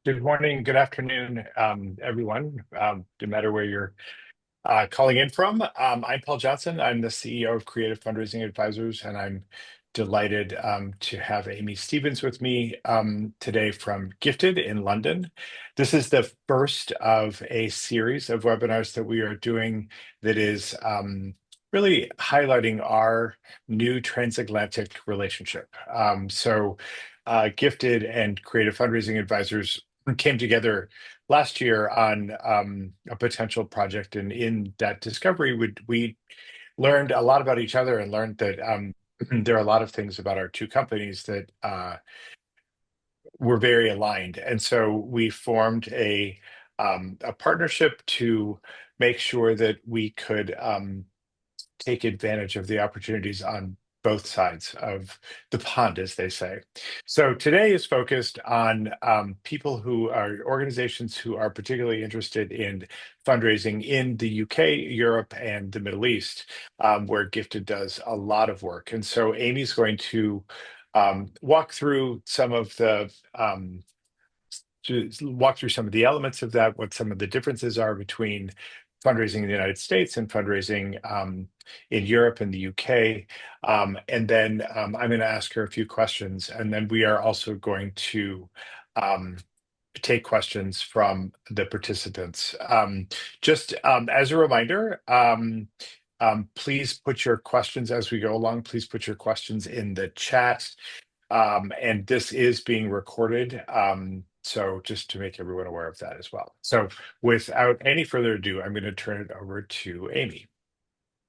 Good morning, good afternoon, everyone, no matter where you're calling in from. I'm Paul Johnson. I'm the CEO of Creative Fundraising Advisors, and I'm delighted to have Amy Stevens with me today from Gifted in London. This is the first of a series of webinars that we are doing that is really highlighting our new transatlantic relationship. Gifted and Creative Fundraising Advisors came together last year on a potential project, and in that discovery, we learned a lot about each other and learned that there are a lot of things about our two companies that were very aligned, and so we formed a partnership to make sure that we could take advantage of the opportunities on both sides of the pond, as they say. So today is focused on people who are organizations who are particularly interested in fundraising in the UK, Europe, and the Middle East, where Gifted does a lot of work. And so Amy's going to walk through some of the elements of that, what some of the differences are between fundraising in the United States and fundraising in Europe and the UK. And then I'm going to ask her a few questions. And then we are also going to take questions from the participants. Just as a reminder, please put your questions as we go along. Please put your questions in the chat. And this is being recorded. So just to make everyone aware of that as well. So without any further ado, I'm going to turn it over to Amy.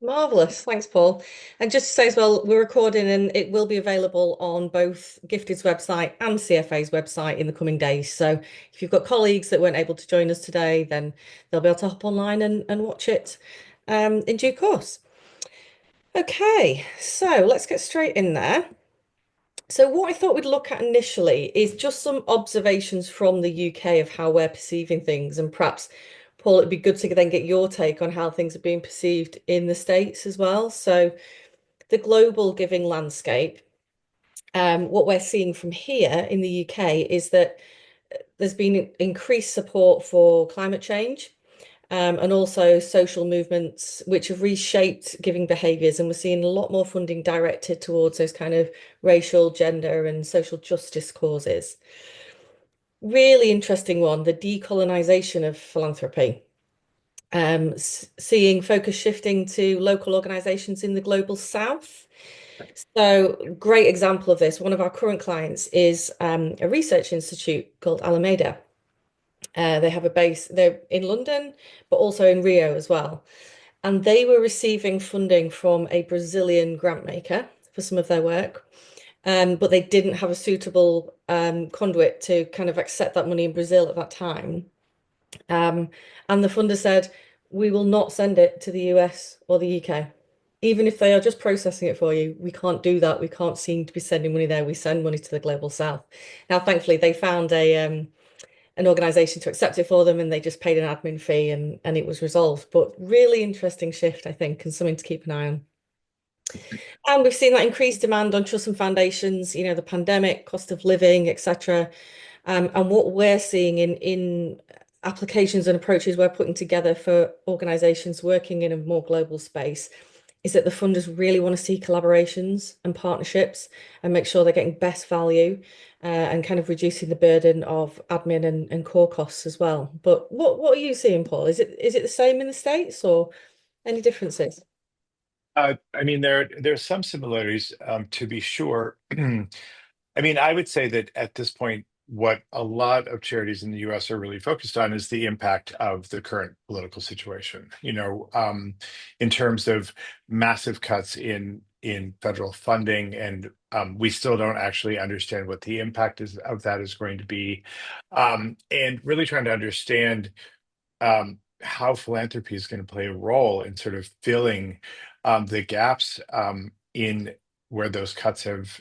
Marvelous. Thanks, Paul. And just to say as well, we're recording and it will be available on both Gifted's website and CFA's website in the coming days. So if you've got colleagues that weren't able to join us today, then they'll be able to hop online and watch it in due course. Okay, so let's get straight in there. So what I thought we'd look at initially is just some observations from the UK of how we're perceiving things. And perhaps, Paul, it'd be good to then get your take on how things are being perceived in the States as well. So the global giving landscape, what we're seeing from here in the UK is that there's been increased support for climate change. And also social movements which have reshaped giving behaviours. And we're seeing a lot more funding directed towards those kind of racial, gender, and social justice causes. Really interesting one, the decolonisation of philanthropy. Seeing focus shifting to local organisations in the global south. So, great example of this. One of our current clients is a research institute called Alameda. They have a base, they're in London, but also in Rio as well. And they were receiving funding from a Brazilian grant maker for some of their work. But they didn't have a suitable conduit to kind of accept that money in Brazil at that time. And the funder said, we will not send it to the US or the UK. Even if they are just processing it for you, we can't do that. We can't seem to be sending money there. We send money to the global south. Now, thankfully, they found an organization to accept it for them and they just paid an admin fee and it was resolved. But really interesting shift, I think, and something to keep an eye on. And we've seen that increased demand on trusts and foundations, you know, the pandemic, cost of living, etc. And what we're seeing in applications and approaches we're putting together for organizations working in a more global space is that the funders really want to see collaborations and partnerships and make sure they're getting best value and kind of reducing the burden of admin and core costs as well. But what are you seeing, Paul? Is it the same in the States or any differences? I mean, there's some similarities, to be sure. I mean, I would say that at this point, what a lot of charities in the US are really focused on is the impact of the current political situation. In terms of massive cuts in federal funding, and we still don't actually understand what the impact of that is going to be, and really trying to understand how philanthropy is going to play a role in sort of filling the gaps in where those cuts have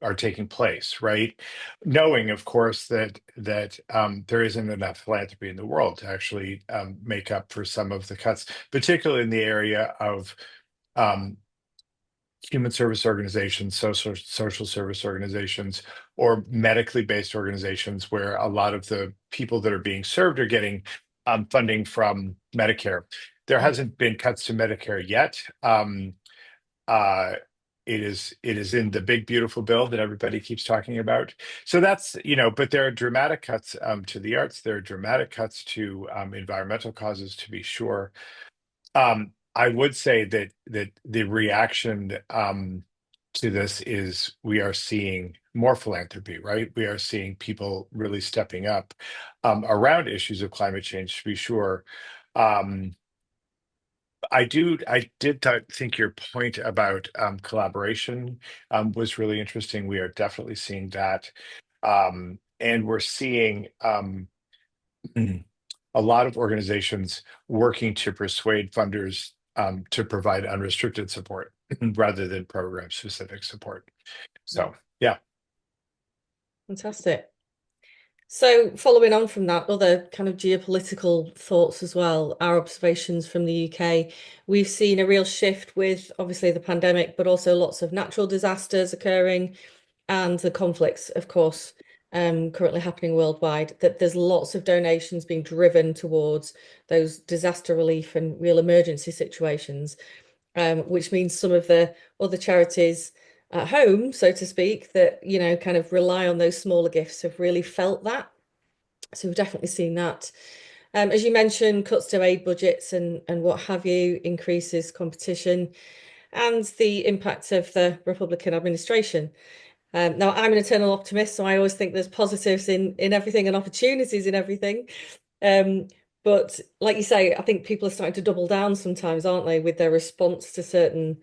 are taking place, right? Knowing, of course, that there isn't enough philanthropy in the world to actually make up for some of the cuts, particularly in the area of human service organizations, social service organizations, or medically based organizations where a lot of the people that are being served are getting funding from Medicare. There hasn't been cuts to Medicare yet. Uh, it is in the big beautiful bill that everybody keeps talking about. So that's, but there are dramatic cuts to the arts. There are dramatic cuts to environmental causes, to be sure. I would say that the reaction to this is we are seeing more philanthropy, right? We are seeing people really stepping up around issues of climate change, to be sure. Um, I did think your point about collaboration was really interesting. We are definitely seeing that, and we're seeing a lot of organizations working to persuade funders to provide unrestricted support rather than program specific support. Yeah. So, yeah. Fantastic. So, following on from that, other kind of geopolitical thoughts as well, our observations from the UK, we've seen a real shift with obviously the pandemic, but also lots of natural disasters occurring and the conflicts, of course, currently happening worldwide, that there's lots of donations being driven towards those disaster relief and real emergency situations, which means some of the other charities at home, so to speak, that, kind of rely on those smaller gifts have really felt that. So we've definitely seen that. As you mentioned, cuts to aid budgets and what have you, increases competition and the impact of the Republican administration. Now, I'm an eternal optimist, so I always think there's positives in everything and opportunities in everything. Um, but like you say, I think people are starting to double down sometimes, aren't they, with their response to certain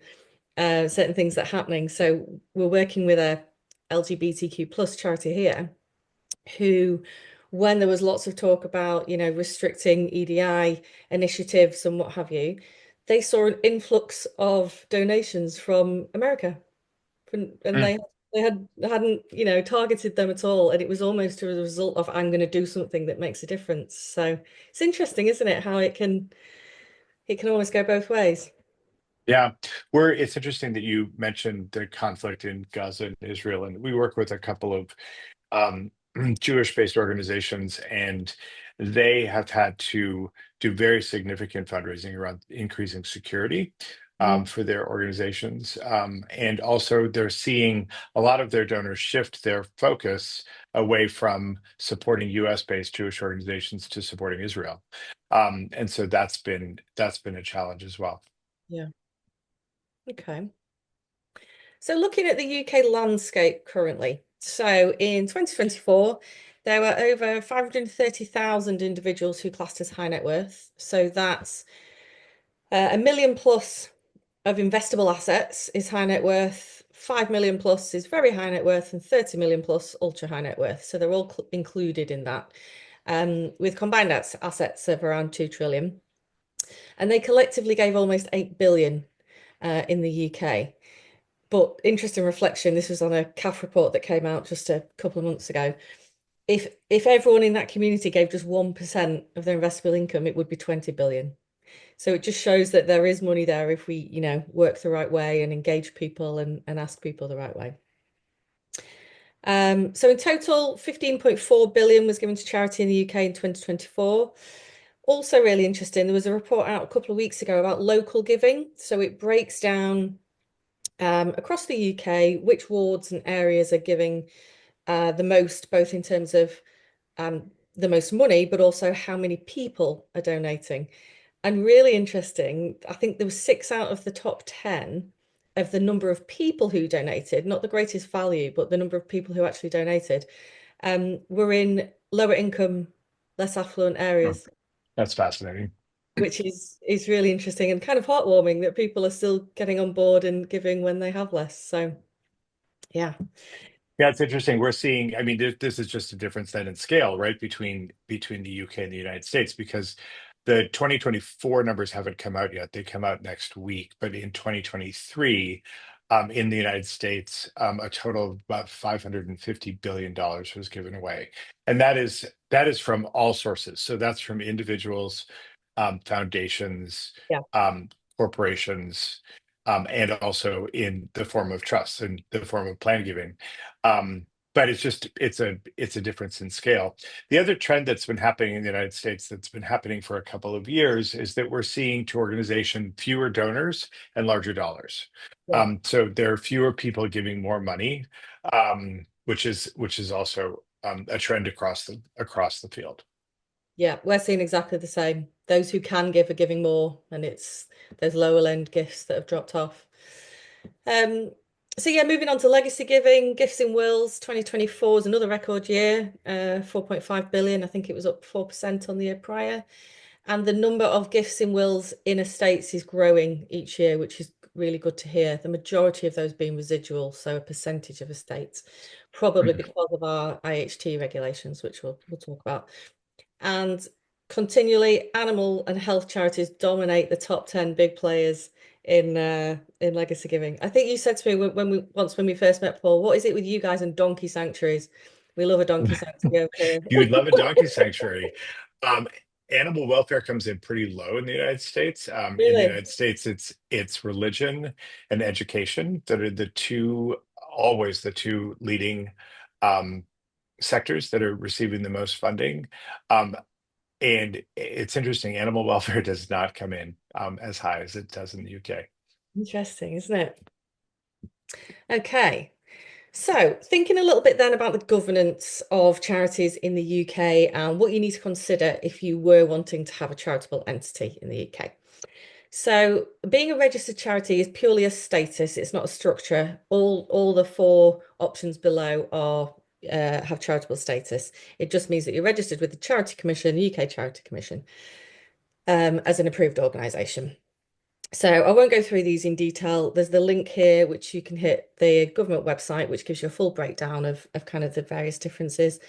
things that are happening. So we're working with a LGBTQ plus charity here who, when there was lots of talk about, restricting EDI initiatives and what have you, they saw an influx of donations from America. And Mm. they hadn't, targeted them at all. And it was almost a result of I'm going to do something that makes a difference. So it's interesting, isn't it, how it can almost go both ways. Yeah, it's interesting that you mentioned the conflict in Gaza and Israel, and we work with a couple of um, Jewish-based organizations, and they have had to do very significant fundraising around increasing security Mm, for their organizations. And also, they're seeing a lot of their donors shift their focus away from supporting US-based Jewish organizations to supporting Israel. And so that's been a challenge as well. yeah. Okay. So looking at the UK landscape currently, so in 2024, there were over 530,000 individuals who classed as high net worth. So that's a million plus of investable assets is high net worth, 5 million plus is very high net worth, and 30 million plus ultra high net worth. So they're all included in that, with combined assets of around 2 trillion. And they collectively gave almost 8 billion in the UK. But interesting reflection, this was on a CAF report that came out just a couple of months ago. If everyone in that community gave just 1% of their investable income, it would be 20 billion. So it just shows that there is money there if we, work the right way and engage people and ask people the right way. So in total, 15.4 billion was given to charity in the UK in 2024. Also really interesting, there was a report out a couple of weeks ago about local giving. So it breaks down across the UK which wards and areas are giving the most, both in terms of the most money, but also how many people are donating. And really interesting, I think there was 6 out of the top 10 of the number of people who donated, not the greatest value, but the number of people who actually donated, were in lower income, less affluent Oh, areas, that's fascinating. which is really interesting and kind of heartwarming that people are still getting on board and giving when they have less. So yeah, Yeah, it's interesting. We're seeing, I mean, this is just a difference then in scale, right, between the UK and the United States, because the 2024 numbers haven't come out yet. They come out next week. But in 2023, in the United States, a total of about $550 billion was given away. And that is from all sources. So that's from individuals, foundations, yeah, um, corporations. and also in the form of trust and the form of plan giving. Um, but it's a difference in scale. The other trend that's been happening in the United States that's been happening for a couple of years is that we're seeing to organization fewer donors and larger dollars. Yeah. So there are fewer people giving more money, which is also a trend across the field. Yeah, we're seeing exactly the same. Those who can give are giving more, and it's those lower end gifts that have dropped off. Um, so yeah, moving on to legacy giving, gifts in wills, 2024 is another record year, 4.5 billion. I think it was up 4% on the year prior. And the number of gifts in wills in estates is growing each year, which is really good to hear. The majority of those being residual, so a percentage of estates, probably because of our IHT regulations, which we'll talk about. And continually, animal and health charities dominate the top 10 big players in legacy giving. I think you said to me when we first met, Paul, what is it with you guys and donkey sanctuaries? We love a donkey sanctuary over here. You would love a donkey sanctuary. Um, Animal welfare comes in pretty low in the United States. In the Really United States, it's religion and education that are always the two leading um, sectors that are receiving the most funding. Um, and it's interesting, animal welfare does not come in as high as it does in the UK. interesting, isn't it? Okay. So, thinking a little bit then about the governance of charities in the UK and what you need to consider if you were wanting to have a charitable entity in the UK. So, being a registered charity is purely a status, it's not a structure. All the four options below are have charitable status. It just means that you're registered with the Charity Commission, UK Charity Commission, as an approved organisation. So I won't go through these in detail. There's the link here, which you can hit the government website, which gives you a full breakdown of kind of the various differences.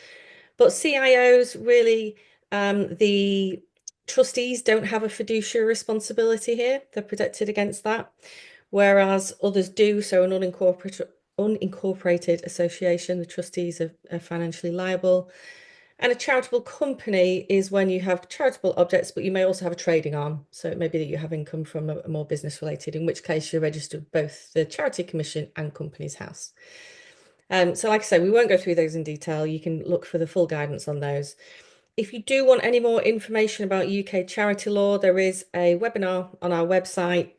But CIOs really, the trustees don't have a fiduciary responsibility here. They're protected against that, whereas others do. So an unincorporated association, the trustees are financially liable. And a charitable company is when you have charitable objects, but you may also have a trading arm. So it may be that you have income from a more business related, in which case you're registered with both the Charity Commission and Companies House. So like I say, we won't go through those in detail. You can look for the full guidance on those. If you do want any more information about UK charity law, there is a webinar on our website,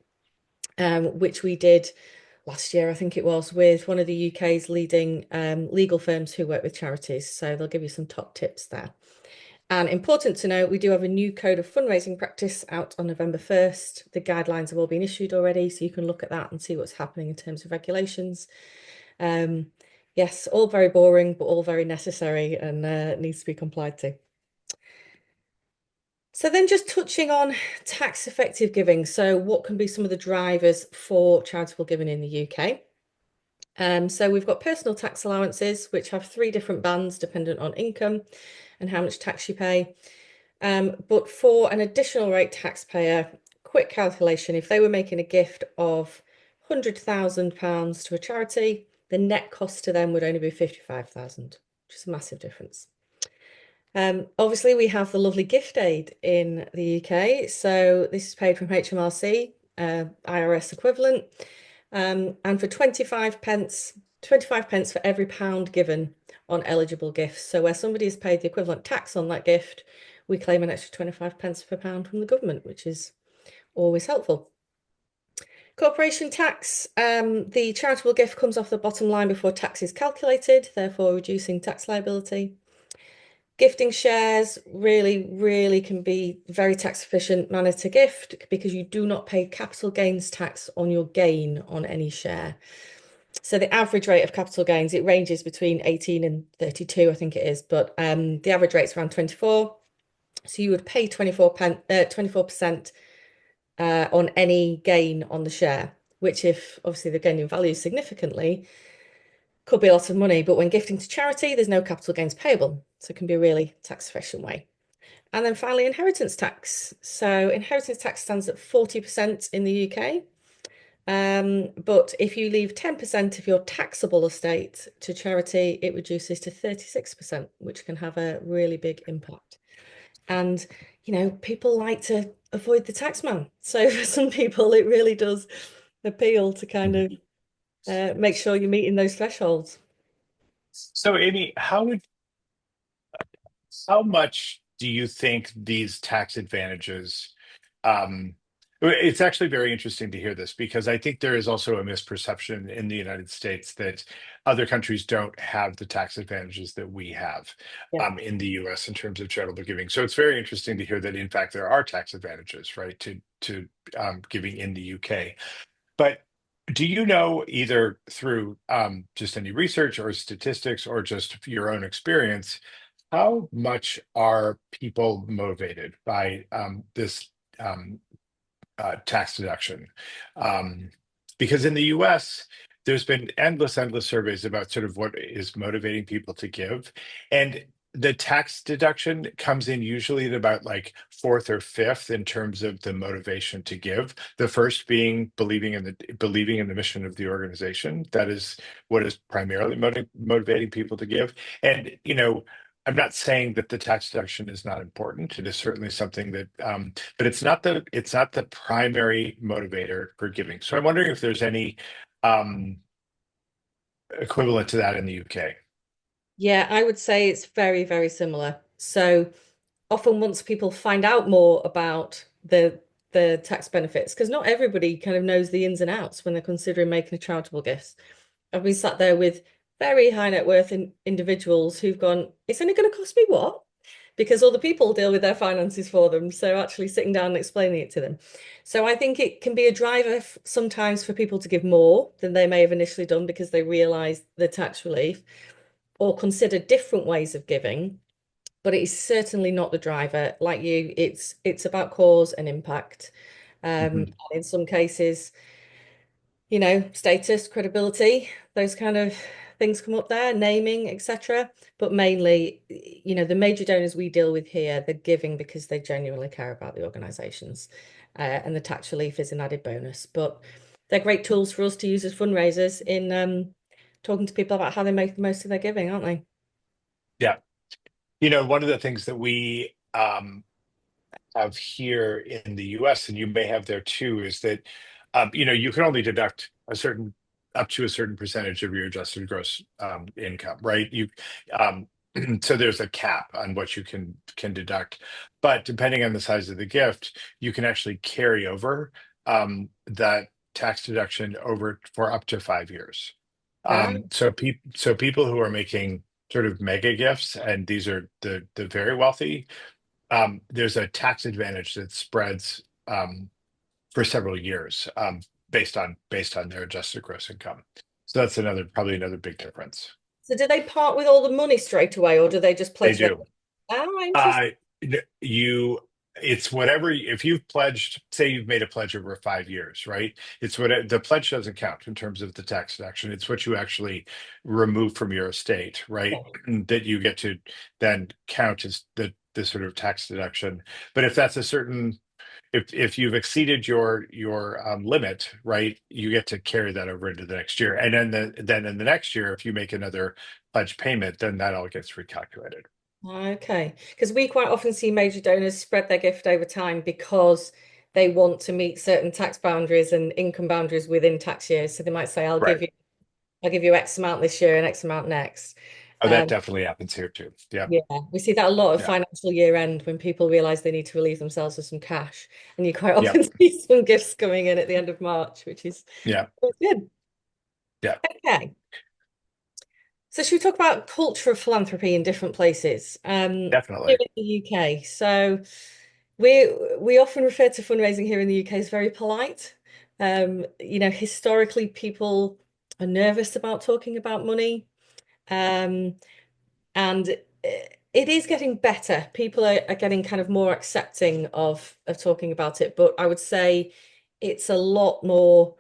which we did last year, I think it was, with one of the UK's leading legal firms who work with charities. So they'll give you some top tips there. And important to note, we do have a new code of fundraising practice out on November 1st. The guidelines have all been issued already, so you can look at that and see what's happening in terms of regulations. Yes, all very boring, but all very necessary and needs to be complied to. So then just touching on tax effective giving. So what can be some of the drivers for charitable giving in the UK? So we've got personal tax allowances, which have three different bands dependent on income and how much tax you pay. But for an additional rate taxpayer, quick calculation, if they were making a gift of £100,000 to a charity, the net cost to them would only be 55,000, which is a massive difference. Obviously, we have the lovely gift aid in the UK. So this is paid from HMRC, IRS equivalent. And for 25 pence, 25 pence for every pound given on eligible gifts. So where somebody has paid the equivalent tax on that gift, we claim an extra 25 pence per pound from the government, which is always helpful. Corporation tax, the charitable gift comes off the bottom line before tax is calculated, therefore reducing tax liability. Gifting shares really can be very tax efficient manner to gift because you do not pay capital gains tax on your gain on any share. So the average rate of capital gains, it ranges between 18 and 32, I think it is, but the average rate's around 24. So you would pay 24% on any gain on the share, which if obviously the gain in value significantly, could be a lot of money. But when gifting to charity, there's no capital gains payable. So it can be a really tax efficient way. And then finally, inheritance tax. So inheritance tax stands at 40% in the UK. But if you leave 10% of your taxable estate to charity, it reduces to 36%, which can have a really big impact. And, people like to avoid the tax man. So for some people, it really does appeal to kind Mhm. of make sure you're meeting those thresholds. So, Amy, how much do you think these tax advantages? Um, it's actually very interesting to hear this because I think there is also a misperception in the United States that other countries don't have the tax advantages that we have Yeah. in the US in terms of charitable giving. So it's very interesting to hear that in fact there are tax advantages, right, to giving in the UK. But do you know either through just any research or statistics or just your own experience, how much are people motivated by this um, tax deduction? Um, because in the US, there's been endless surveys about sort of what is motivating people to give. And the tax deduction comes in usually at about like fourth or fifth in terms of the motivation to give. The first being believing in the mission of the organization. That is what is primarily motivating people to give. And I'm not saying that the tax deduction is not important. It is certainly something that but it's not the primary motivator for giving. So I'm wondering if there's any um, equivalent to that in the UK. Yeah, I would say it's very, very similar. So often once people find out more about the tax benefits, because not everybody kind of knows the ins and outs when they're considering making a charitable gift. I've been sat there with very high net worth individuals who've gone, it's only going to cost me what? Because other people deal with their finances for them. So actually sitting down and explaining it to them. So I think it can be a driver sometimes for people to give more than they may have initially done because they realize the tax relief or consider different ways of giving. But it is certainly not the driver. Like you, it's about cause and impact. Mhm. In some cases, status, credibility, those kind of things come up there, naming, etc. But mainly, the major donors we deal with here, they're giving because they genuinely care about the organizations. And the tax relief is an added bonus. But they're great tools for us to use as fundraisers in talking to people about how they make the most of their giving, aren't they? Yeah. One of the things that we have here in the US, and you may have there too, is that you can only deduct a certain up to a certain percentage of your adjusted gross income, right? Um, so there's a cap on what you can deduct, but depending on the size of the gift, you can actually carry over that tax deduction over for up to 5 years. Ah, So people who are making sort of mega gifts, and these are the very wealthy, there's a tax advantage that spreads for several years based on their adjusted gross income. So that's probably another big difference. so do they part with all the money straight away, or do they just They pledge their? do. Oh, interesting. Uh, you, it's whatever. If you've pledged, say you've made a pledge over 5 years, right? It's what the pledge doesn't count in terms of the tax deduction. It's what you actually remove from your estate, right? That you get to then count as the sort of tax deduction. But if that's a certain if you've exceeded your limit, right, you get to carry that over into the next year, and then in the next year, if you make another pledge payment, then that all gets recalculated. Okay, because we quite often see major donors spread their gift over time because they want to meet certain tax boundaries and income boundaries within tax years. So they might say, Right. I'll give you X amount this year and X amount next." Oh, that Um, definitely happens here too. Yeah. yeah, we see that a lot of Yeah. financial year end when people realize they need to relieve themselves of some cash, and you quite Yeah. often see some gifts coming in at the end of March, which is Yeah. good. Yeah. Okay. So should we talk about culture of philanthropy in different places? Here Definitely. in the UK. So we often refer to fundraising here in the UK as very polite. Historically people are nervous about talking about money. Um, and it is getting better. People are getting kind of more accepting of talking about it, but I would say it's a lot more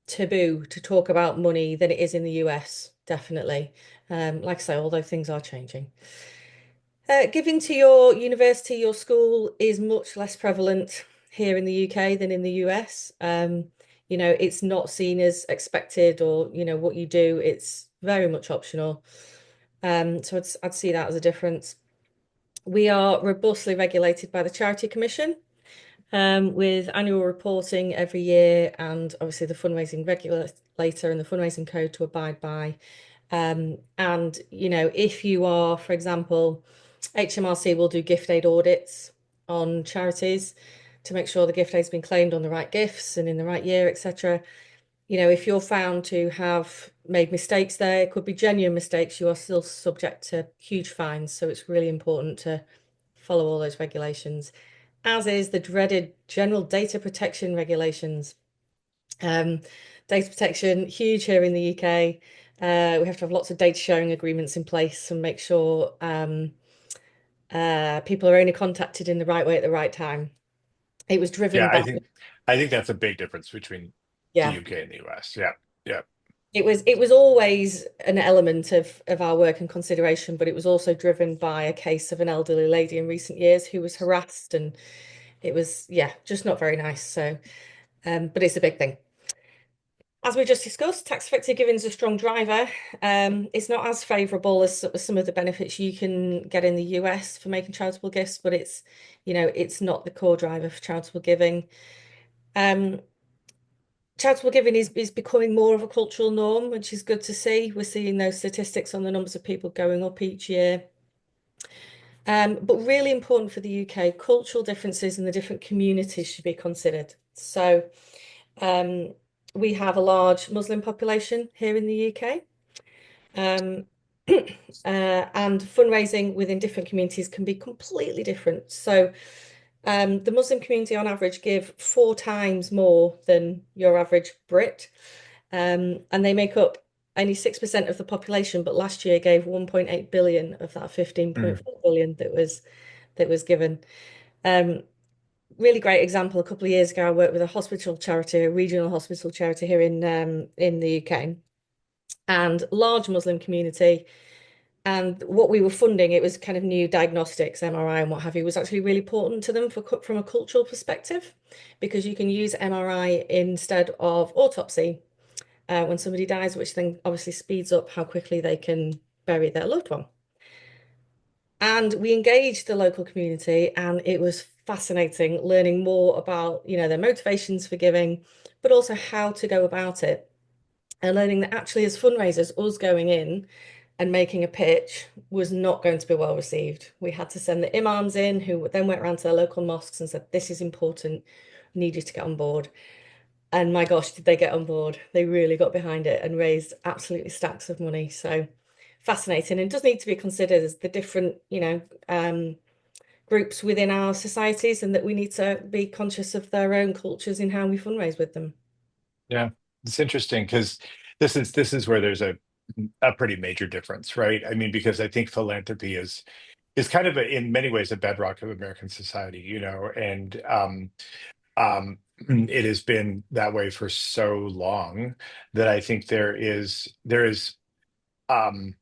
taboo to talk about money than it is in the US, definitely. Like I say, although things are changing. Giving to your university, your school is much less prevalent here in the UK than in the US. It's not seen as expected or, what you do, it's very much optional. So I'd see that as a difference. We are robustly regulated by the Charity Commission. with annual reporting every year and obviously the fundraising regulator and the fundraising code to abide by. And, if you are, for example, HMRC will do gift aid audits on charities to make sure the gift aid's been claimed on the right gifts and in the right year, etc. If you're found to have made mistakes there, it could be genuine mistakes, you are still subject to huge fines. So it's really important to follow all those regulations, as is the dreaded general data protection regulations. Um, Data protection, huge here in the UK. We have to have lots of data sharing agreements in place and make sure people are only contacted in the right way at the right time. It was Yeah, driven by, I think that's a big difference between the yeah, UK and the US. Yeah, yeah. it was always an element of our work and consideration, but it was also driven by a case of an elderly lady in recent years who was harassed, and it was, yeah, just not very nice. So, but it's a big thing. As we just discussed, tax-effective giving is a strong driver. It's not as favourable as some of the benefits you can get in the US for making charitable gifts, but it's not the core driver for charitable giving. Um, Charitable giving is becoming more of a cultural norm, which is good to see. We're seeing those statistics on the numbers of people going up each year. But really important for the UK, cultural differences in the different communities should be considered. So um, we have a large Muslim population here in the UK. Um, and fundraising within different communities can be completely different. So the Muslim community on average give 4 times more than your average Brit. And they make up only 6% of the population, but last year gave 1.8 billion of that Mm. 15.4 billion that was given. Um, Really great example. A couple of years ago, I worked with a hospital charity, a regional hospital charity here in the UK, and large Muslim community. And what we were funding, it was kind of new diagnostics, MRI and what have you, was actually really important to them from a cultural perspective, because you can use MRI instead of autopsy when somebody dies, which then obviously speeds up how quickly they can bury their loved one. And we engaged the local community, and it was fascinating learning more about, their motivations for giving, but also how to go about it. And learning that actually, as fundraisers, us going in and making a pitch was not going to be well received. We had to send the imams in, who then went around to their local mosques and said, "This is important, need you to get on board." And my gosh, did they get on board? They really got behind it and raised absolutely stacks of money. So fascinating, and does need to be considered as the different, groups within our societies, and that we need to be conscious of their own cultures in how we fundraise with them. Yeah, it's interesting because this is where there's a pretty major difference, right? I mean, because I think philanthropy is kind of in many ways a bedrock of American society, and it has been that way for so long that I think um,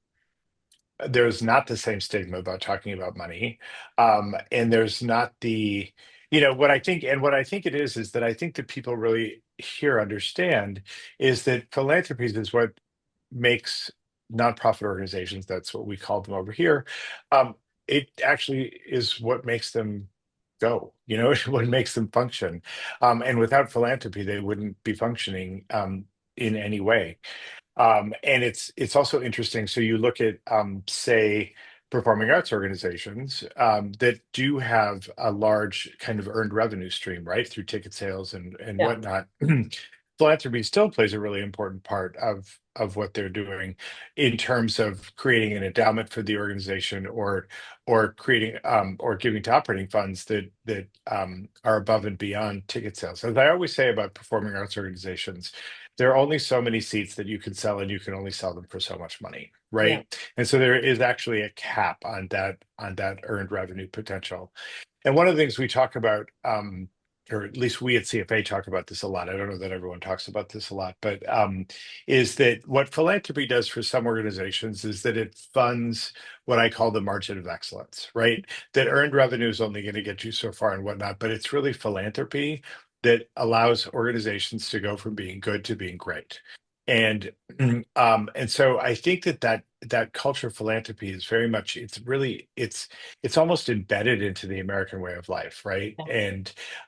there's not the same stigma about talking about money, and there's not what I think it is that I think that people really here understand is that philanthropies is what makes nonprofit organizations, that's what we call them over here, um, it actually is what makes them go, what makes them function. And without philanthropy, they wouldn't be functioning in any way. And it's also interesting. So you look at, say, performing arts organizations that do have a large kind of earned revenue stream, right, through ticket sales and Yeah, whatnot. Philanthropy still plays a really important part of what they're doing in terms of creating an endowment for the organization, or creating or giving to operating funds that are above and beyond ticket sales. As I always say about performing arts organizations, there are only so many seats that you can sell, and you can only sell them for so much money, yeah, right? And so there is actually a cap on that earned revenue potential. And one of the things we talk about, or at least we at CFA talk about this a lot. I don't know that everyone talks about this a lot, but is that what philanthropy does for some organizations is that it funds what I call the margin of excellence, right? That earned revenue is only going to get you so far and whatnot, but it's really philanthropy that allows organizations to go from being good to being great. And and so I think that that culture of philanthropy is very much, it's almost embedded into the American way of life, right? Yeah.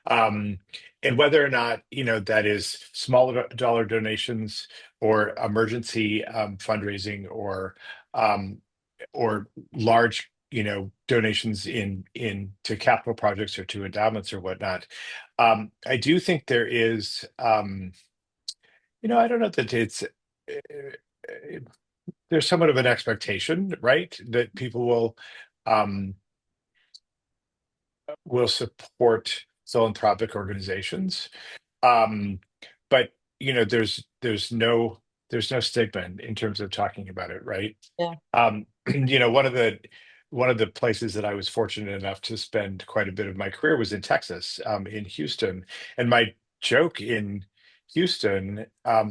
Um and whether or not, that is small dollar donations or emergency fundraising, um or large, donations in to capital projects or to endowments or whatnot. I do think there is, I don't know that it's, there's somewhat of an expectation, right, that people um, will support philanthropic organizations. Um, but there's no stigma in terms of talking about it, right? Yeah. One of the places that I was fortunate enough to spend quite a bit of my career was in Texas, in Houston. And my joke in Houston,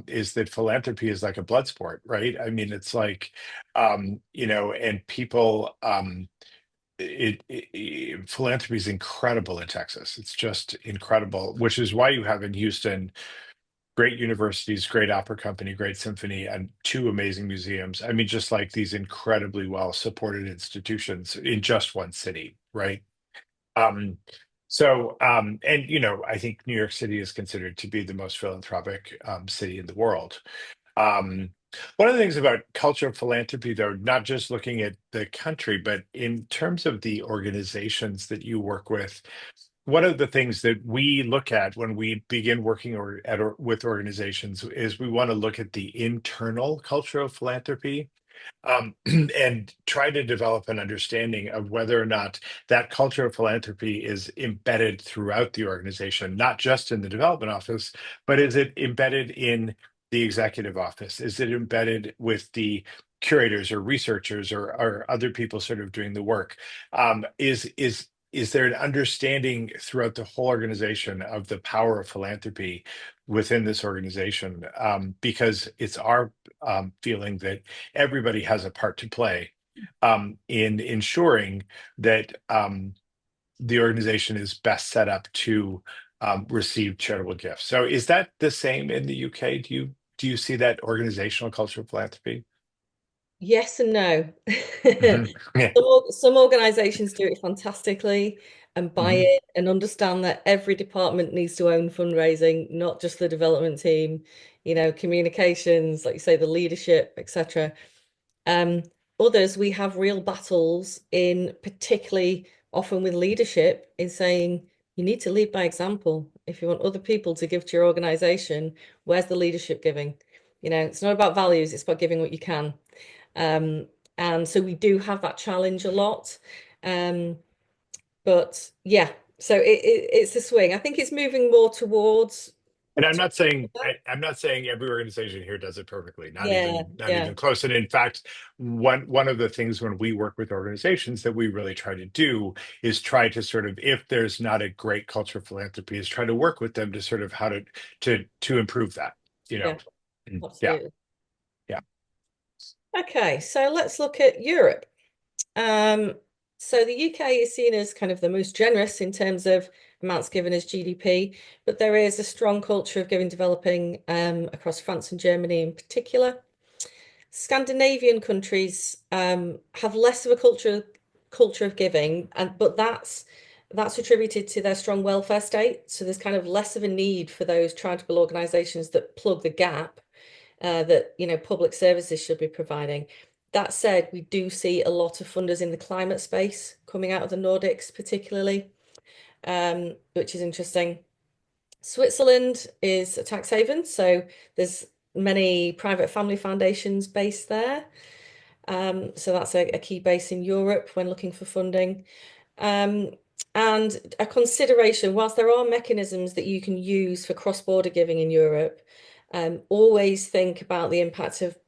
is that philanthropy is like a blood sport, right? I mean, it's like, and people, philanthropy is incredible in Texas. It's just incredible, which is why you have in Houston great universities, great opera company, great symphony, and two amazing museums. I mean, just like these incredibly well supported institutions in just one city, right? Um, and I think New York City is considered to be the most philanthropic city in the world. Um, One of the things about culture of philanthropy, though, not just looking at the country, but in terms of the organizations that you work with, one of the things that we look at when we begin working with organizations is we want to look at the internal culture of philanthropy, and try to develop an understanding of whether or not that culture of philanthropy is embedded throughout the organization, not just in the development office, but is it embedded in the executive office? Is it embedded with the curators or researchers or other people sort of doing the work? Is there an understanding throughout the whole organization of the power of philanthropy within this organization? Because it's our feeling that everybody has a part to play in ensuring that the organization is best set up to receive charitable gifts. So, is that the same in the UK? Do you see that organizational culture of philanthropy? Yes and no. Hmm. Yeah. Some organizations do it fantastically and buy Hmm. it and understand that every department needs to own fundraising, not just the development team, communications, like you say, the leadership, etc. Um, Others, we have real battles in particularly often with leadership in saying you need to lead by example. If you want other people to give to your organization, where's the leadership giving? It's not about values, it's about giving what you can. Um, and so we do have that challenge a lot. Um, but yeah, so it's a swing. I think it's moving more towards. And I'm not saying every organization here does it perfectly, not Yeah, even not yeah, even close. And in fact, one of the things when we work with organizations that we really try to do is try to sort of, if there's not a great culture of philanthropy, is try to work with them to sort of how to improve that, you know. yeah, Yeah, absolutely. yeah. Okay, so let's look at Europe. Um, so the UK is seen as kind of the most generous in terms of amounts given as GDP, but there is a strong culture of giving developing across France and Germany in particular. Scandinavian countries have less of a culture of giving, and but that's attributed to their strong welfare state. So there's kind of less of a need for those charitable organisations that plug the gap that public services should be providing. That said, we do see a lot of funders in the climate space coming out of the Nordics, particularly, which is interesting. Switzerland is a tax haven, so there's many private family foundations based there. So that's a key base in Europe when looking for funding. Um, and a consideration, whilst there are mechanisms that you can use for cross-border giving in Europe, always think about the impact of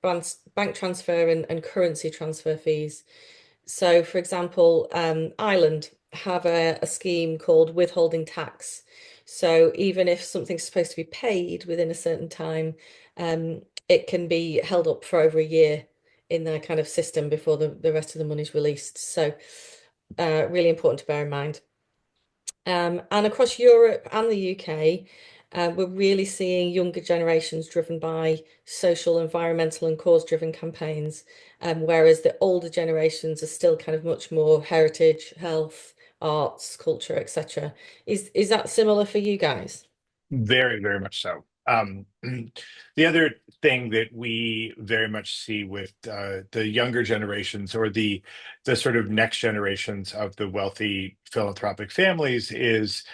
bank transfer and currency transfer fees. So, for example, Ireland have a scheme called withholding tax. So even if something's supposed to be paid within a certain time, it can be held up for over a year in their kind of system before the rest of the money's released. So really important to bear in mind. And across Europe and the UK, We're really seeing younger generations driven by social, environmental, and cause-driven campaigns, whereas the older generations are still kind of much more heritage, health, arts, culture, etc. Is that similar for you guys? Very, very much so. The other thing that we very much see with the younger generations, or the sort of next generations of the wealthy philanthropic families, is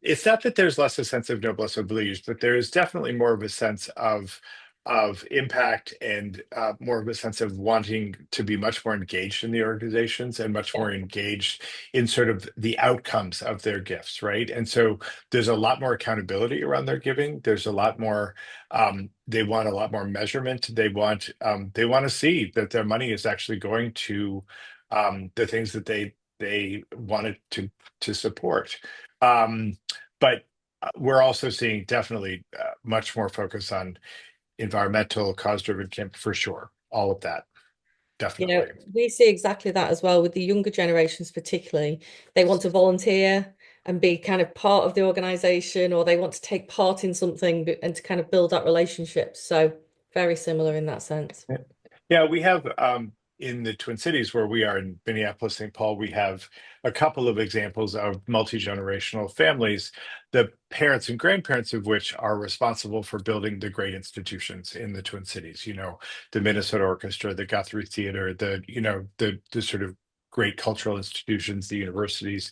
it's not that there's less a sense of noblesse oblige, but there is definitely more of a sense of impact, and more of a sense of wanting to be much more engaged in the organizations, and much Yeah. more engaged in sort of the outcomes of their gifts, right? And so there's a lot more accountability around their giving. There's a lot more. They want a lot more measurement. They want to see that their money is actually going to the things that they wanted to support. Um, but we're also seeing definitely much more focus on environmental, cause-driven camp for sure. All of that, You know, definitely. we see exactly that as well with the younger generations, particularly. They want to volunteer and be kind of part of the organization, or they want to take part in something and to kind of build that relationship. So very similar in that sense. Yeah, yeah, we have in the Twin Cities where we are in Minneapolis, St. Paul, we have a couple of examples of multi-generational families, the parents and grandparents of which are responsible for building the great institutions in the Twin Cities. The Minnesota Orchestra, the Guthrie Theater, the sort of great cultural institutions, the universities.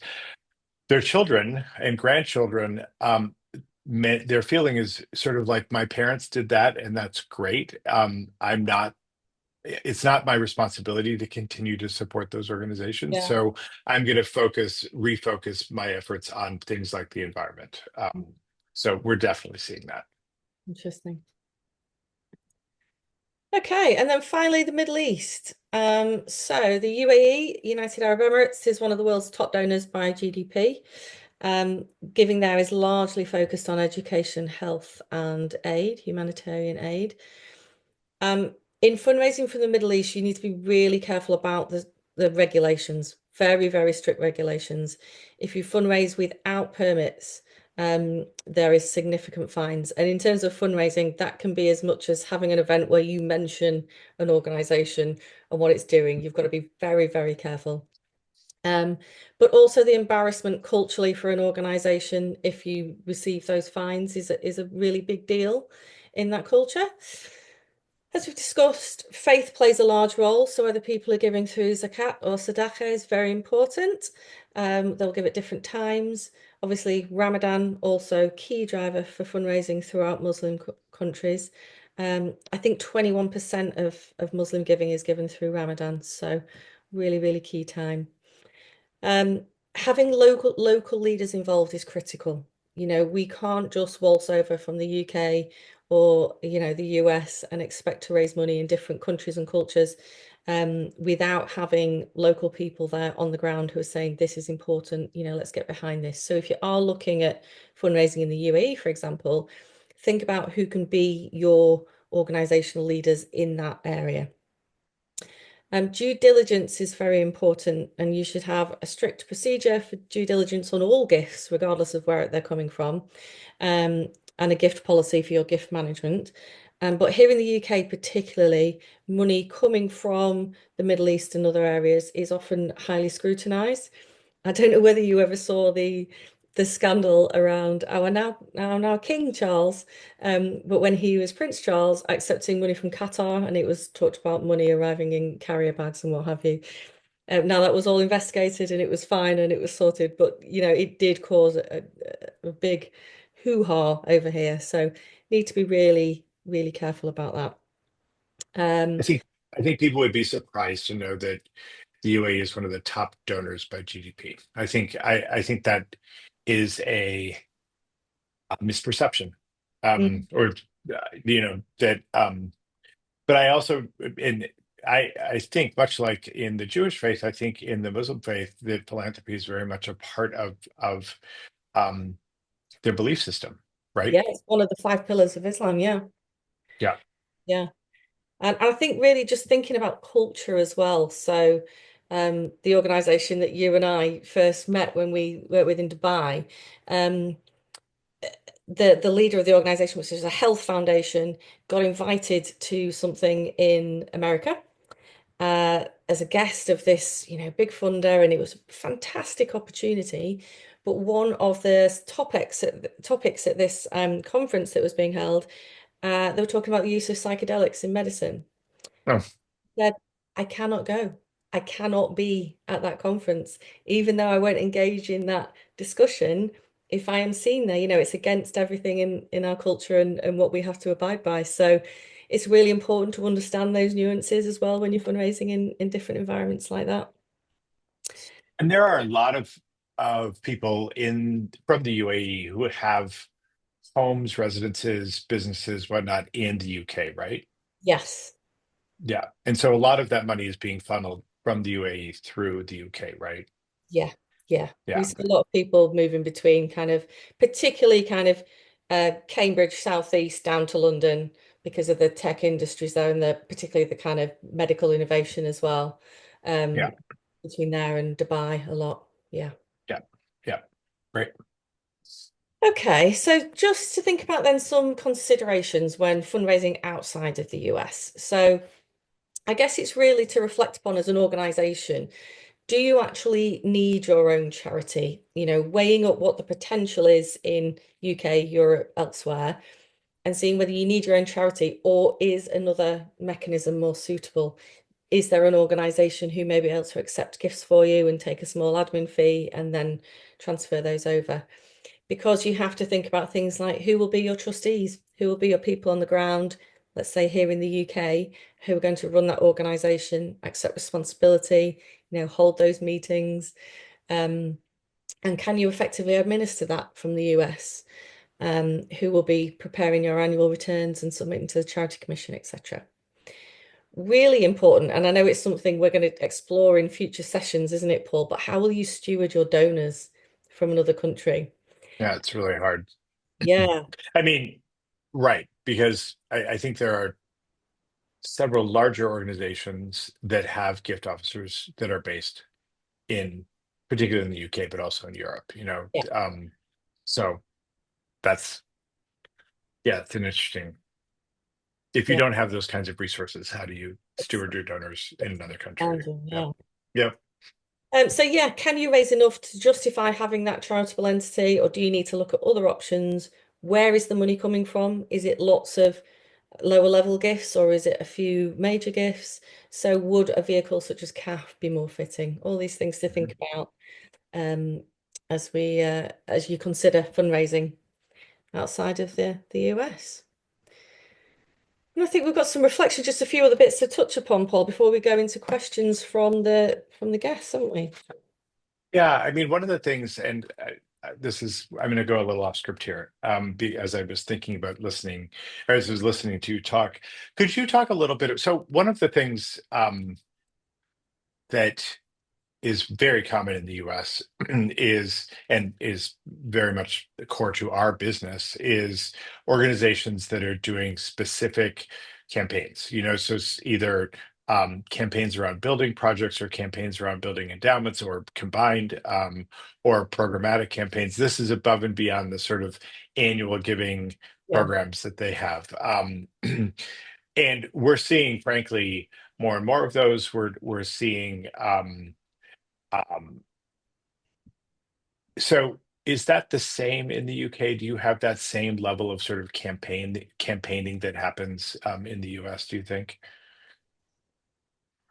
Their children and grandchildren, their feeling is sort of like, my parents did that, and that's great. I'm not It's not my responsibility to continue to support those organizations. Yeah, So I'm going to refocus my efforts on things like the environment. So we're definitely seeing that. interesting. Okay, and then finally the Middle East. So the UAE, United Arab Emirates, is one of the world's top donors by GDP. Um, Giving there is largely focused on education, health, and aid, humanitarian aid. In fundraising for the Middle East, you need to be really careful about the regulations, very, very strict regulations. If you fundraise without permits, there is significant fines. And in terms of fundraising, that can be as much as having an event where you mention an organization and what it's doing. You've got to be very, very careful. Um, but also the embarrassment culturally for an organization if you receive those fines is a really big deal in that culture. As we've discussed, faith plays a large role. So whether people are giving through zakat or sadaqah is very important. They'll give at different times. Obviously, Ramadan also key driver for fundraising throughout Muslim countries. I think 21% of Muslim giving is given through Ramadan. So really, really key time. Um, Having local leaders involved is critical. We can't just waltz over from the UK or, the US and expect to raise money in different countries and cultures without having local people there on the ground who are saying this is important, let's get behind this. So if you are looking at fundraising in the UAE, for example, think about who can be your organizational leaders in that area. Due diligence is very important, and you should have a strict procedure for due diligence on all gifts, regardless of where they're coming from, um, and a gift policy for your gift management. But here in the UK, particularly, money coming from the Middle East and other areas is often highly scrutinised. I don't know whether you ever saw the scandal around our now King Charles, but when he was Prince Charles accepting money from Qatar, and it was talked about money arriving in carrier bags and what have you. Now that was all investigated and it was fine and it was sorted, but it did cause a big hoo-ha over here. So need to be really, really careful about that. I Um, think I think people would be surprised to know that the UAE is one of the top donors by GDP. I think that is a misperception, mm, or that. But I also, and I think, much like in the Jewish faith, I think in the Muslim faith, that philanthropy is very much a part of um, their belief system, right? yeah, it's one of the five pillars of Islam. Yeah, Yeah. yeah. And I think really just thinking about culture as well. So, the organization that you and I first met when we worked with in Dubai, um, the leader of the organization, which is a health foundation, got invited to something in America as a guest of this, big funder, and it was a fantastic opportunity. But one of the topics at this conference that was being held, they were talking about the use of psychedelics in medicine. Oh, Said, I cannot go. I cannot be at that conference, even though I won't engage in that discussion. If I am seen there, it's against everything in our culture and what we have to abide by. So it's really important to understand those nuances as well when you're fundraising in different environments like that. and there are a lot of people in from the UAE who have homes, residences, businesses, whatnot in the UK, right? Yes. Yeah. And so a lot of that money is being funneled from the UAE through the UK, right? Yeah. Yeah. We Yeah. see a lot of people moving between particularly Cambridge, southeast down to London because of the tech industries there and particularly the kind of medical innovation as well. Yeah. Um, between there and Dubai a lot. Yeah. Yeah. Yeah. Right. Okay, so just to think about then some considerations when fundraising outside of the US. So I guess it's really to reflect upon as an organization. Do you actually need your own charity? Weighing up what the potential is in UK, Europe, elsewhere, and seeing whether you need your own charity or is another mechanism more suitable. Is there an organization who may be able to accept gifts for you and take a small admin fee and then transfer those over? Because you have to think about things like who will be your trustees, who will be your people on the ground, let's say here in the UK, who are going to run that organization, accept responsibility, hold those meetings. Um, and can you effectively administer that from the US? Who will be preparing your annual returns and submitting to the Charity Commission, etc. Really important. And I know it's something we're going to explore in future sessions, isn't it, Paul? But how will you steward your donors from another country? Yeah, it's really hard. Yeah, I mean, right, because I think there are several larger organizations that have gift officers that are based in, particularly in the UK, but also in Europe, yeah, so that's, yeah, it's an interesting. If you yeah. don't have those kinds of resources, how do you It's steward your donors in another country? challenging, Yep. yeah. Yep. So yeah, can you raise enough to justify having that charitable entity, or do you need to look at other options? Where is the money coming from? Is it lots of lower level gifts, or is it a few major gifts? So would a vehicle such as CAF be more fitting? All these things to think Mhm. about um, as you consider fundraising outside of the US. And I think we've got some reflection, just a few other bits to touch upon, Paul, before we go into questions from the guests, haven't we? Yeah, I mean, one of the things, and this is, I'm going to go a little off script here, as I was thinking about listening, or as I was listening to you talk. Could you talk a little bit? So, one of the things that is very common in the US is very much core to our business is organizations that are doing specific campaigns. So it's either campaigns around building projects or campaigns around building endowments or combined or programmatic campaigns. This is above and beyond the sort of annual giving Yeah. programs that they have. And we're seeing, frankly, more and more of those. We're seeing um, so is that the same in the UK? Do you have that same level of sort of campaigning that happens in the US, do you think?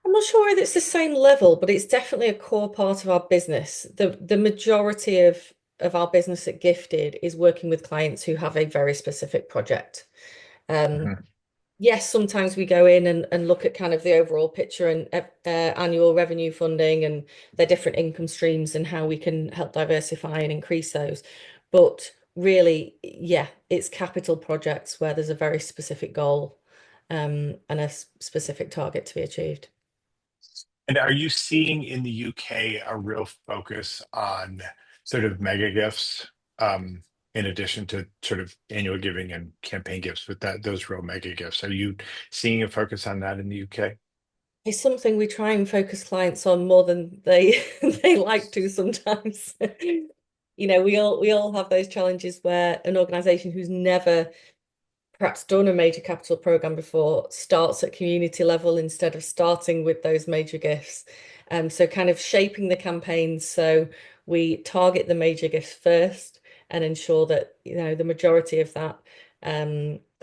I'm not sure whether it's the same level, but it's definitely a core part of our business. The majority of our business at Gifted is working with clients who have a very specific project. Um, Mhm. yes, sometimes we go in and look at kind of the overall picture and annual revenue funding and their different income streams and how we can help diversify and increase those. But really, yeah, it's capital projects where there's a very specific goal and a specific target to be achieved. And are you seeing in the UK a real focus on sort of mega gifts, in addition to sort of annual giving and campaign gifts, with those real mega gifts? Are you seeing a focus on that in the UK? It's something we try and focus clients on more than they they like to sometimes. we all have those challenges where an organization who's never perhaps done a major capital program before starts at community level instead of starting with those major gifts. So kind of shaping the campaigns so we target the major gifts first and ensure that, the majority of that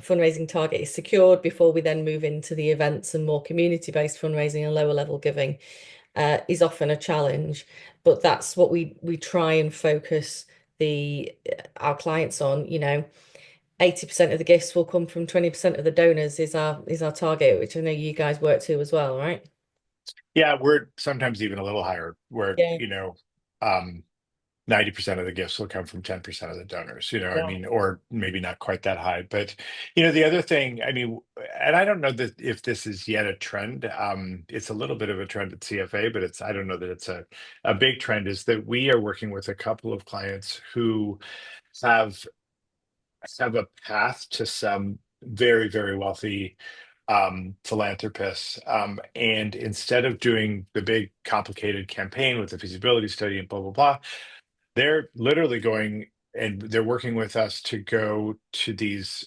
fundraising target is secured before we then move into the events and more community-based fundraising and lower level giving is often a challenge. But that's what we try and focus the our clients on, 80% of the gifts will come from 20% of the donors is our target, which I know you guys work to as well, right? Yeah, we're sometimes even a little higher, where, Yeah, 90% of the gifts will come from 10% of the donors, I yeah. mean, or maybe not quite that high. But, the other thing, I mean, and I don't know that if this is yet a trend, it's a little bit of a trend at CFA, but I don't know that it's a big trend, is that we are working with a couple of clients who have have a path to some very, very wealthy philanthropists. And instead of doing the big complicated campaign with the feasibility study and blah, blah, blah, they're literally going and they're working with us to go to these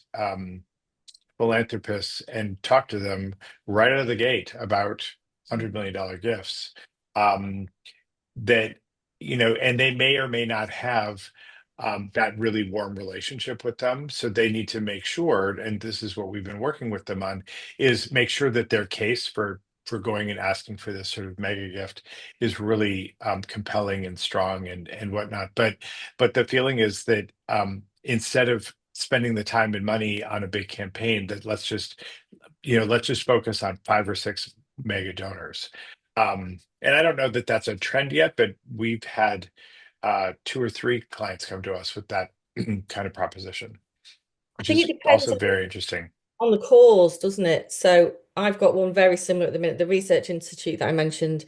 philanthropists and talk to them right out of the gate about $100 million gifts. Um, that and they may or may not have that really warm relationship with them, so they need to make sure, and this is what we've been working with them on, is make sure that their case for going and asking for this sort of mega gift is really compelling and strong and whatnot. But the feeling is that instead of spending the time and money on a big campaign, that let's just focus on five or six mega donors. And I don't know that that's a trend yet, but we've had two or three clients come to us with that kind of proposition, I which think it is depends also very interesting. on the cause, doesn't it? So I've got one very similar at the minute, the Research Institute that I mentioned.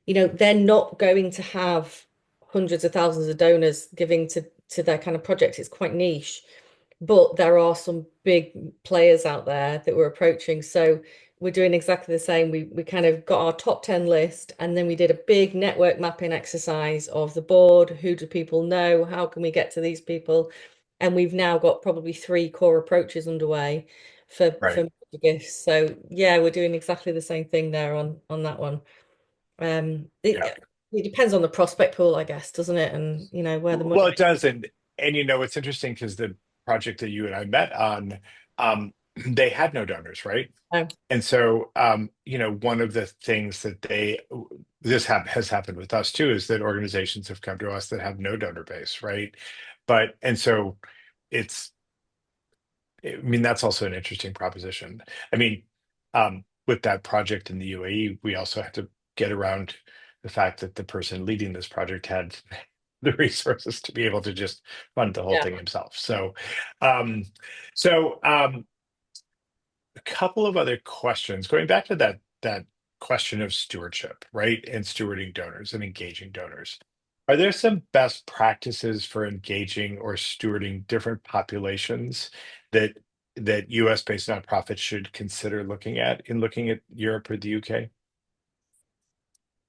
They're not going to have hundreds of thousands of donors giving to their kind of project. It's quite niche, but there are some big players out there that we're approaching. So we're doing exactly the same. We kind of got our top 10 list, and then we did a big network mapping exercise of the board. Who do people know? How can we get to these people? And we've now got probably three core approaches underway for Right. gifts. So yeah, we're doing exactly the same thing there on that one. Yeah. It depends on the prospect pool, I guess, doesn't it? And where the Well, money. it does, and it's interesting because the project that you and I met on, they had no donors, right? Oh, And so, one of the things that has happened with us too, is that organizations have come to us that have no donor base, right? And so it's, I mean, that's also an interesting proposition. I mean, with that project in the UAE, we also had to get around the fact that the person leading this project had the resources to be able to just fund the whole yeah. thing himself. Um, so, a couple of other questions going back to that question of stewardship, right? And stewarding donors and engaging donors. Are there some best practices for engaging or stewarding different populations that US based nonprofits should consider looking at Europe or the UK?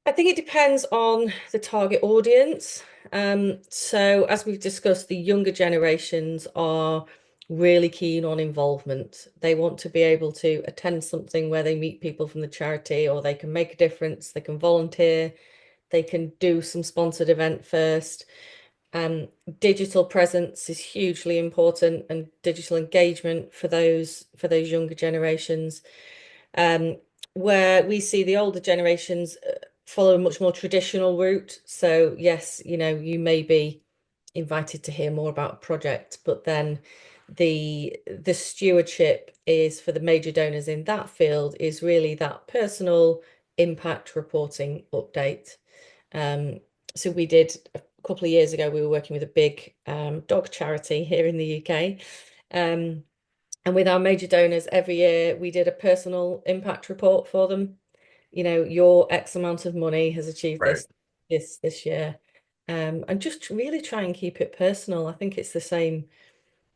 I think it depends on the target audience. So as we've discussed, the younger generations are really keen on involvement. They want to be able to attend something where they meet people from the charity, or they can make a difference, they can volunteer, they can do some sponsored event first. Um, Digital presence is hugely important, and digital engagement for those younger generations. Um, where we see the older generations follow a much more traditional route. So yes, you may be invited to hear more about a project, but then the stewardship is for the major donors in that field is really that personal impact reporting update. Um, so we did a couple of years ago, we were working with a big dog charity here in the UK. Um, and with our major donors, every year we did a personal impact report for them. Your X amount of money has achieved Right. this year. And just really try and keep it personal. I think it's the same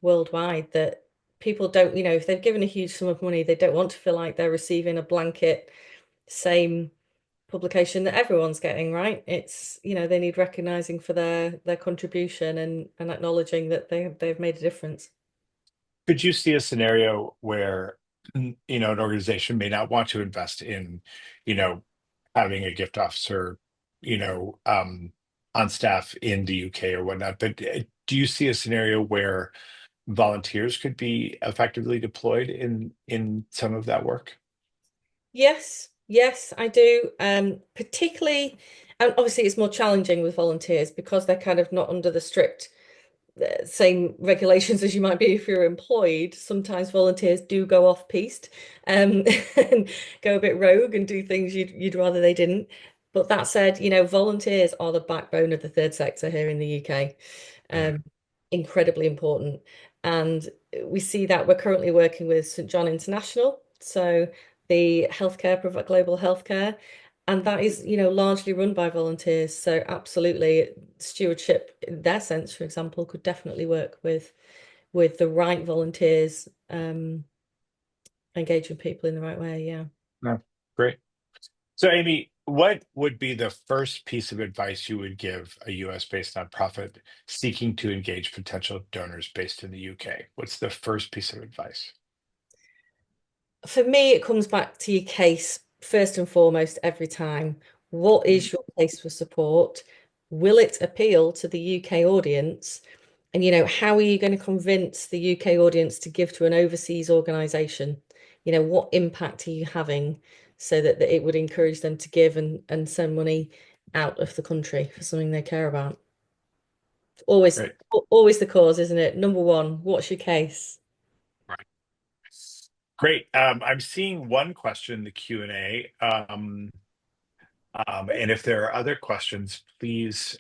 worldwide that people don't, if they've given a huge sum of money, they don't want to feel like they're receiving a blanket, same publication that everyone's getting, right? It's, they need recognizing for their contribution and acknowledging that they've made a difference. Could you see a scenario where, an organization may not want to invest in, you know, having a gift officer, you know, um, on staff in the UK or whatnot, but do you see a scenario where volunteers could be effectively deployed in some of that work? Yes, yes, I do. Particularly, and obviously it's more challenging with volunteers because they're kind of not under the strict same regulations as you might be if you're employed. Sometimes volunteers do go off piste, and go a bit rogue and do things you'd rather they didn't. But that said, volunteers are the backbone of the third sector here in the UK. Mhm. Um, Incredibly important. And we see that we're currently working with St. John International, so the global healthcare, and that is, largely run by volunteers. So absolutely, stewardship in their sense, for example, could definitely work with the right volunteers, engaging people in the right way. Yeah. No, great. So, Amy, what would be the first piece of advice you would give a US based nonprofit seeking to engage potential donors based in the UK? What's the first piece of advice? For me, it comes back to your case first and foremost every time. What Mhm. is your case for support? Will it appeal to the UK audience? And how are you going to convince the UK audience to give to an overseas organization? What impact are you having so that it would encourage them to give and send money out of the country for something they care about? Always, Great. always the cause, isn't it? Number one, what's your case? Right. Great. I'm seeing one question in the Q&A. And if there are other questions, please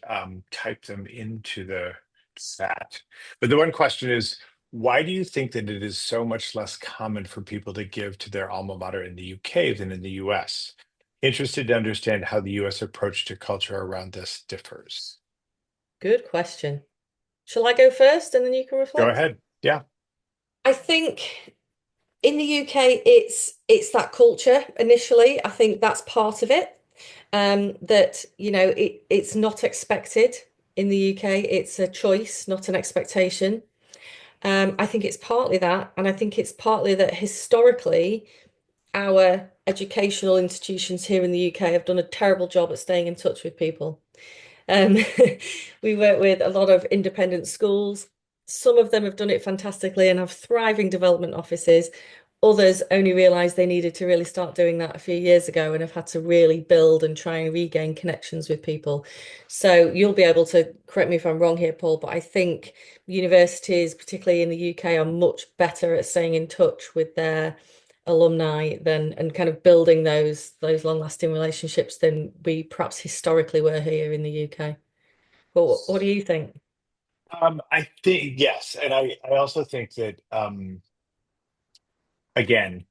type them into the chat. But the one question is, why do you think that it is so much less common for people to give to their alma mater in the UK than in the US? Interested to understand how the US approach to culture around this differs. Good question. Shall I go first and then you can Go reflect? ahead. Yeah, I think in the UK it's that culture initially. I think that's part of it. That it's not expected in the UK. It's a choice, not an expectation. I think it's partly that, and I think it's partly that historically our educational institutions here in the UK have done a terrible job at staying in touch with people. Um, we work with a lot of independent schools. Some of them have done it fantastically and have thriving development offices. Others only realised they needed to really start doing that a few years ago and have had to really build and try and regain connections with people. So you'll be able to correct me if I'm wrong here, Paul, but I think universities, particularly in the UK, are much better at staying in touch with their alumni than and kind of building those long-lasting relationships than we perhaps historically were here in the UK. But what do you think? I think yes, and I also think that again,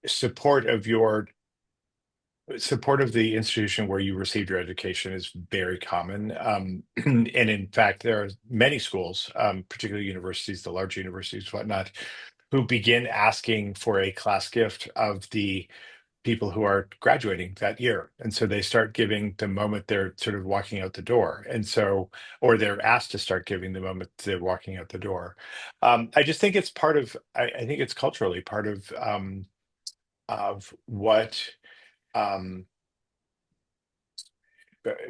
support of your support of the institution where you received your education is very common. And in fact, there are many schools, particularly universities, the large universities, whatnot, who begin asking for a class gift of the people who are graduating that year. And so they start giving the moment they're sort of walking out the door. And so, or they're asked to start giving the moment they're walking out the door. I just think it's part of, I think it's culturally part of um,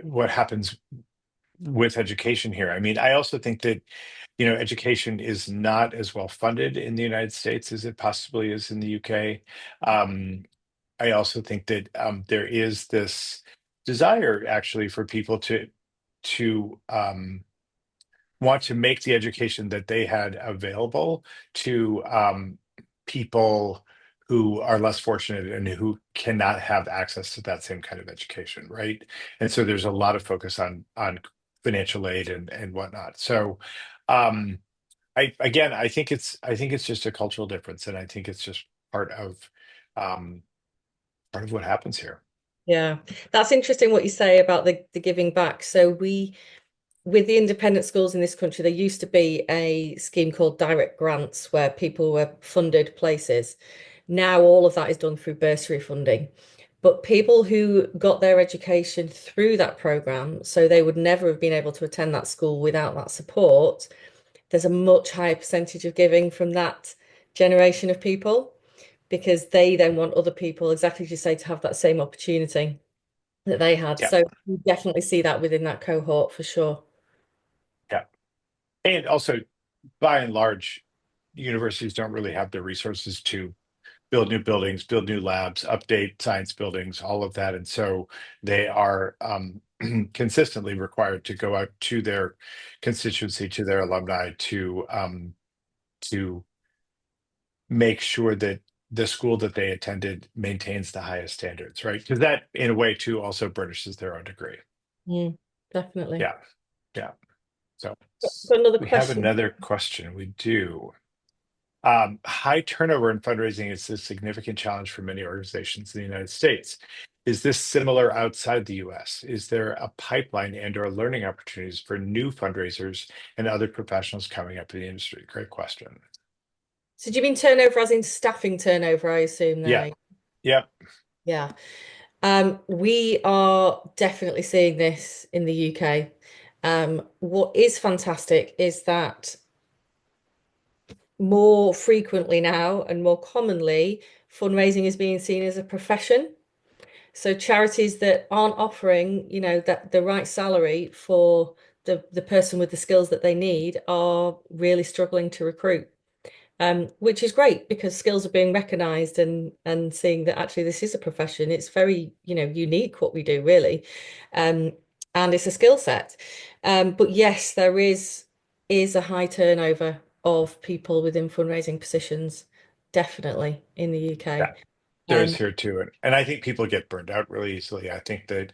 what happens with education here. I mean, I also think that, education is not as well funded in the United States as it possibly is in the UK. Um, I also think that there is this desire actually for people to want to make the education that they had available to people who are less fortunate and who cannot have access to that same kind of education, right? And so there's a lot of focus on financial aid and whatnot. So um, I think it's just a cultural difference, and I think it's just part of um, part of what happens here. Yeah, that's interesting what you say about the giving back. So with the independent schools in this country, there used to be a scheme called direct grants where people were funded places. Now all of that is done through bursary funding. But people who got their education through that program, so they would never have been able to attend that school without that support, there's a much higher percentage of giving from that generation of people because they then want other people, exactly as you say, to have that same opportunity that they had. Yeah, So you definitely see that within that cohort for sure. yeah. And also, by and large, universities don't really have the resources to build new buildings, build new labs, update science buildings, all of that. And so they are consistently required to go out to their constituency, to their alumni, to make sure that the school that they attended maintains the highest standards, right? Because that, in a way, too, also burnishes their own degree. Mm, definitely. Yeah, yeah. So Got another we have question. another question. We do. High turnover in fundraising is a significant challenge for many organizations in the United States. Is this similar outside the US? Is there a pipeline and/or learning opportunities for new fundraisers and other professionals coming up in the industry? Great question. So do you mean turnover as in staffing turnover, I assume Yeah, there? yeah, Yeah. We are definitely seeing this in the UK. What is fantastic is that more frequently now and more commonly, fundraising is being seen as a profession. So charities that aren't offering, that the right salary for the person with the skills that they need are really struggling to recruit. Which is great because skills are being recognized and seeing that actually this is a profession. It's very, unique what we do really. Um, and it's a skill set. But yes, there is a high turnover of people within fundraising positions, definitely in the yeah. UK. There is Um, here too. And I think people get burned out really easily. I think that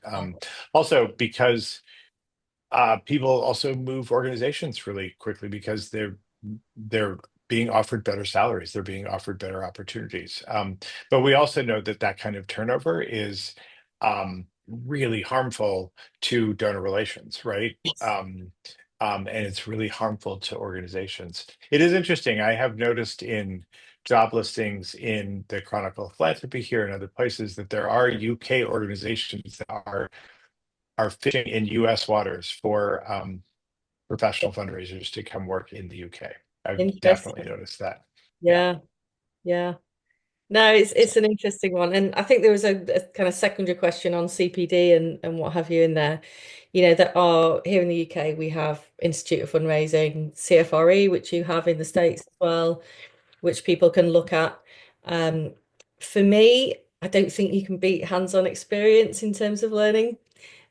also because people also move organizations really quickly because they're being offered better salaries, they're being offered better opportunities. But we also know that that kind of turnover is really harmful to donor relations, right? And it's really harmful to organizations. It is interesting. I have noticed in job listings in the Chronicle of Philanthropy here and other places that there are UK organizations that are fishing in US waters for professional fundraisers to come work in the UK. I've definitely Interesting. noticed that. Yeah. Yeah, yeah. No, it's an interesting one. And I think there was a kind of secondary question on CPD and what have you in there. That are here in the UK, we have Institute of Fundraising, CFRE, which you have in the States as well, which people can look at. Um, for me, I don't think you can beat hands-on experience in terms of learning,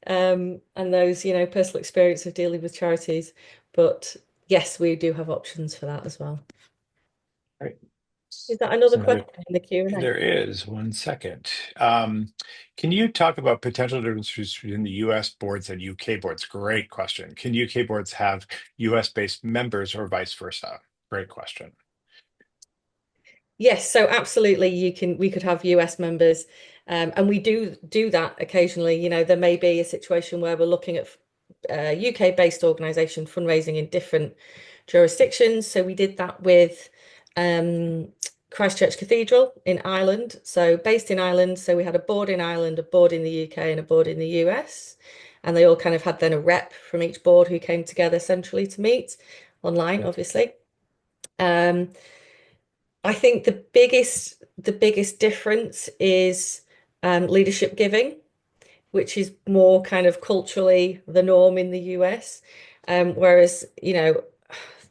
and those, personal experience of dealing with charities. But yes, we do have options for that as well. Right. Is that It's another another, question in the Q&A? there is 1 second. Can you talk about potential differences between the US boards and UK boards? Great question. Can UK boards have US based members or vice versa? Great question. Yes, so absolutely we could have US members, and we do that occasionally. There may be a situation where we're looking at UK-based organisation fundraising in different jurisdictions. So we did that with um, Christchurch Cathedral in Ireland. So based in Ireland, so we had a board in Ireland, a board in the UK, and a board in the US, and they all kind of had then a rep from each board who came together centrally to meet online, obviously. Um, I think the biggest difference is leadership giving, which is more kind of culturally the norm in the US. Whereas,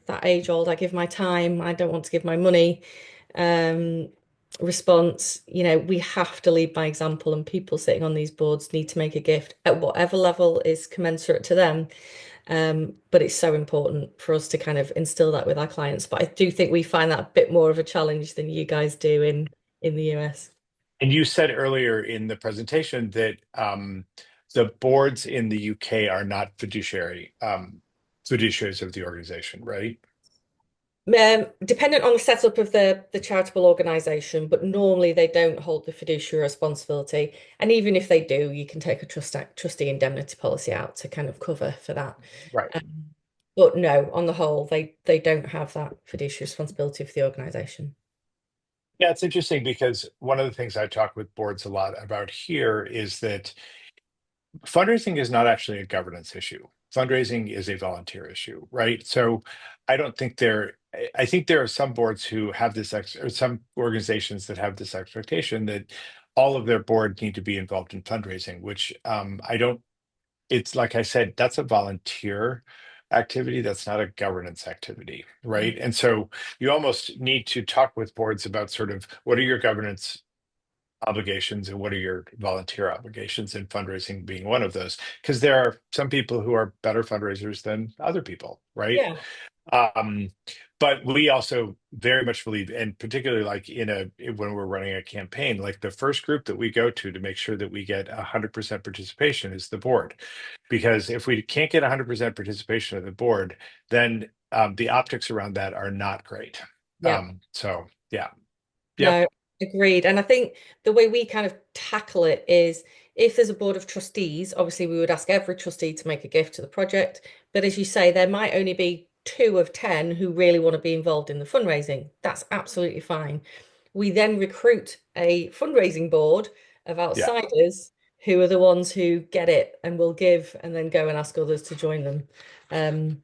that age old, I give my time, I don't want to give my money um, response, we have to lead by example, and people sitting on these boards need to make a gift at whatever level is commensurate to them. But it's so important for us to kind of instill that with our clients. But I do think we find that a bit more of a challenge than you guys do in the US. And you said earlier in the presentation that the boards in the UK are not fiduciaries of the organization, right? Dependent on the setup of the charitable organisation, but normally they don't hold the fiduciary responsibility. And even if they do, you can take a trustee indemnity policy out to kind of cover for that. Right. But no, on the whole, they don't have that fiduciary responsibility for the organisation. Yeah, it's interesting because one of the things I talk with boards a lot about here is that fundraising is not actually a governance issue. Fundraising is a volunteer issue, right? So I don't think I think there are some boards who have or some organizations that have this expectation that all of their board need to be involved in fundraising, which I don't, it's like I said, that's a volunteer activity. That's not a governance activity, right? And so you almost need to talk with boards about sort of what are your governance obligations and what are your volunteer obligations, and fundraising being one of those, because there are some people who are better fundraisers than other people, right? Yeah. um but we also very much believe, and particularly like when we're running a campaign, like the first group that we go to make sure that we get 100% participation is the board, because if we can't get 100% participation of the board, then the optics around that are not great. Yeah. So yeah. Yep. No, agreed. And I think the way we kind of tackle it is if there's a board of trustees, obviously we would ask every trustee to make a gift to the project. But as you say, there might only be 2 of 10 who really want to be involved in the fundraising. That's absolutely fine. We then recruit a fundraising board of Yeah. outsiders who are the ones who get it and will give and then go and ask others to join them.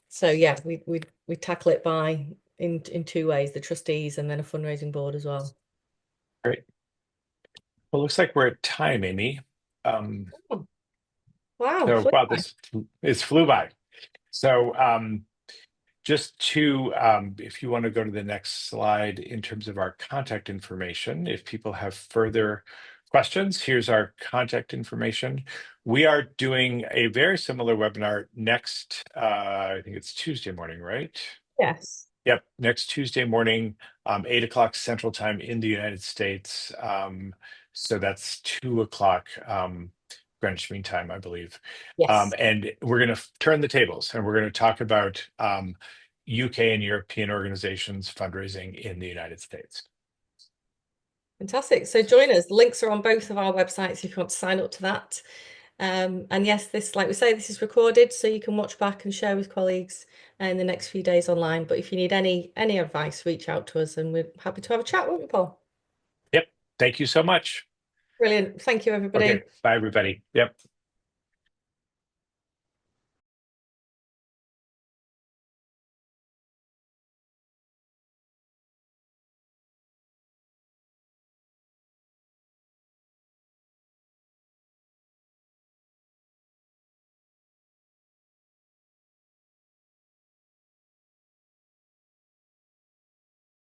So yeah, we tackle it by in 2 ways, the trustees and then a fundraising board as well. Great. Well, looks like we're at time, Amy. Um, Oh, wow, so flip wow, by. this flew by. So just to, if you want to go to the next slide in terms of our contact information, if people have further questions, here's our contact information. We are doing a very similar webinar next, I think it's Tuesday morning, right? Yes. Yep, next Tuesday morning, 8 o'clock Central Time in the United States. So that's 2 o'clock Greenwich Mean Time, I believe. Yes. And we're going to turn the tables, and we're going to talk about UK and European organizations fundraising in the United States. Fantastic. So join us. Links are on both of our websites if you want to sign up to that. And yes, this, like we say, this is recorded, so you can watch back and share with colleagues in the next few days online. But if you need any advice, reach out to us, and we're happy to have a chat, won't we, Paul? Yep. Thank you so much. Brilliant. Thank you, Okay. everybody. Bye, everybody. Yep.